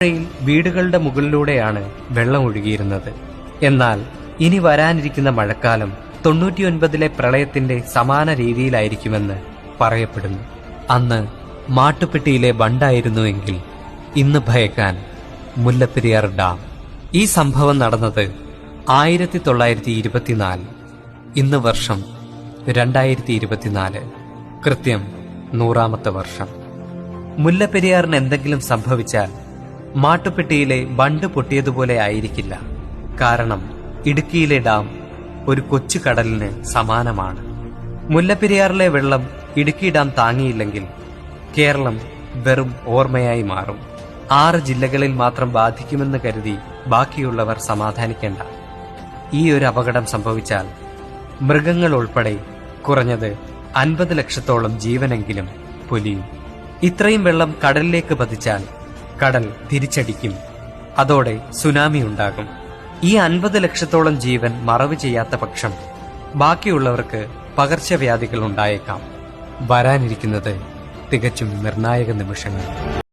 പുഴയിൽ വീടുകളുടെ മുകളിലൂടെയാണ് വെള്ളം ഒഴുകിയിരുന്നത്. എന്നാൽ ഇനി വരാനിരിക്കുന്ന മഴക്കാലം 99-ലെ പ്രളയത്തിന്റെ സമാന രീതിയിലായിരിക്കുമെന്ന് പറയപ്പെടുന്നു. അന്ന് മാട്ടുപ്പെട്ടിയിലെ ബണ്ടായിരുന്നുവെങ്കിൽ ഇന്ന് ഭയക്കാൻ മുല്ലപ്പെരിയാർ ഡാം. ഈ സംഭവം നടന്നത് 1924. ഇന്ന് വർഷം 2024. കൃത്യം 100ാമത്തെ വർഷം. മുല്ലപ്പെരിയാറിന് എന്തെങ്കിലും സംഭവിച്ചാൽ മാട്ടുപ്പെട്ടിയിലെ ബണ്ട് പൊട്ടിയതുപോലെ ആയിരിക്കില്ല. കാരണം ഇടുക്കിയിലെ ഡാം ഒരു കൊച്ചു കടലിന് സമാനമാണ്. മുല്ലപ്പെരിയാറിലെ വെള്ളം ഇടുക്കി ഡാം താങ്ങിയില്ലെങ്കിൽ കേരളം വെറും ഓർമ്മയായി മാറും. 6 ജില്ലകളിൽ മാത്രം ബാധിക്കുമെന്ന് കരുതി ബാക്കിയുള്ളവർ സമാധാനിക്കേണ്ട. ഈ ഒരു അപകടം സംഭവിച്ചാൽ മൃഗങ്ങൾ ഉൾപ്പെടെ കുറഞ്ഞത് 50 ലക്ഷത്തോളം ജീവനെങ്കിലും പൊലിയും. ഇത്രയും വെള്ളം കടലിലേക്ക് പതിച്ചാൽ കടൽ തിരിച്ചടിക്കും. അതോടെ സുനാമി ഉണ്ടാകും. ഈ 50 ലക്ഷത്തോളം ജീവൻ മറവ് ചെയ്യാത്ത പക്ഷം ബാക്കിയുള്ളവർക്ക് പകർച്ചവ്യാധികൾ ഉണ്ടായേക്കാം. വരാനിരിക്കുന്നത് തികച്ചും നിർണായക നിമിഷങ്ങൾ.